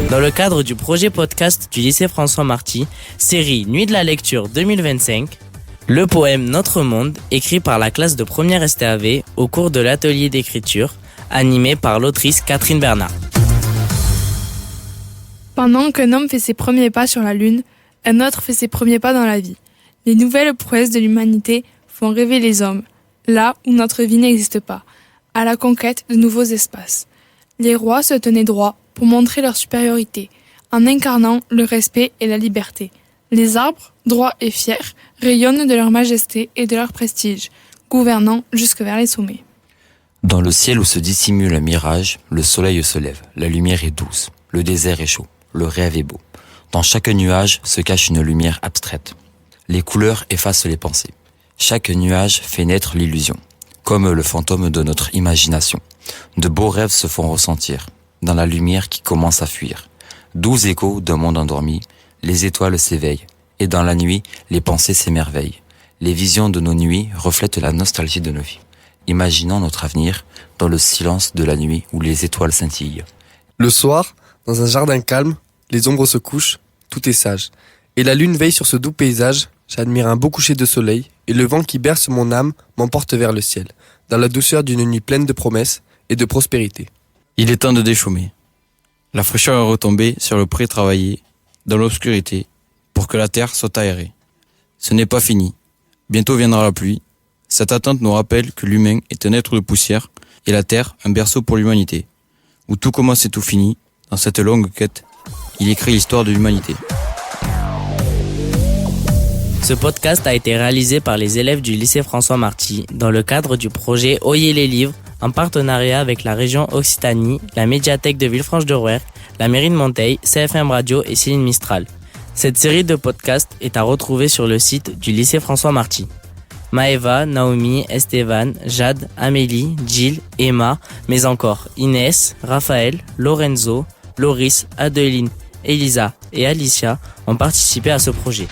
Dans le cadre du projet podcast du lycée François Marty, série Nuit de la lecture 2025, le poème Notre Monde, écrit par la classe de première STAV au cours de l'atelier d'écriture, animé par l'autrice Catherine Bernard. Pendant qu'un homme fait ses premiers pas sur la Lune, un autre fait ses premiers pas dans la vie. Les nouvelles prouesses de l'humanité font rêver les hommes, là où notre vie n'existe pas, à la conquête de nouveaux espaces. Les rois se tenaient droit pour montrer leur supériorité, en incarnant le respect et la liberté. Les arbres, droits et fiers, rayonnent de leur majesté et de leur prestige, gouvernant jusque vers les sommets. Dans le ciel où se dissimule un mirage, le soleil se lève, la lumière est douce, le désert est chaud, le rêve est beau. Dans chaque nuage se cache une lumière abstraite. Les couleurs effacent les pensées. Chaque nuage fait naître l'illusion, comme le fantôme de notre imagination. De beaux rêves se font ressentir, dans la lumière qui commence à fuir. Doux échos d'un monde endormi, les étoiles s'éveillent, et dans la nuit, les pensées s'émerveillent. Les visions de nos nuits reflètent la nostalgie de nos vies. Imaginons notre avenir dans le silence de la nuit où les étoiles scintillent. Le soir, dans un jardin calme, les ombres se couchent, tout est sage. Et la lune veille sur ce doux paysage, j'admire un beau coucher de soleil, et le vent qui berce mon âme m'emporte vers le ciel, dans la douceur d'une nuit pleine de promesses et de prospérité. Il est temps de déchaumer. La fraîcheur est retombée sur le pré travaillé, dans l'obscurité, pour que la terre soit aérée. Ce n'est pas fini. Bientôt viendra la pluie. Cette attente nous rappelle que l'humain est un être de poussière et la terre un berceau pour l'humanité. Où tout commence et tout finit, dans cette longue quête, il écrit l'histoire de l'humanité. Ce podcast a été réalisé par les élèves du lycée François Marty dans le cadre du projet Oyez les livres en partenariat avec la région Occitanie, la médiathèque de Villefranche-de-Rouergue, la mairie de Monteil, CFM Radio et Céline Mistral. Cette série de podcasts est à retrouver sur le site du lycée François Marty. Maëva, Naomi, Esteban, Jade, Amélie, Jill, Emma, mais encore Inès, Raphaël, Lorenzo, Loris, Adeline, Elisa et Alicia ont participé à ce projet.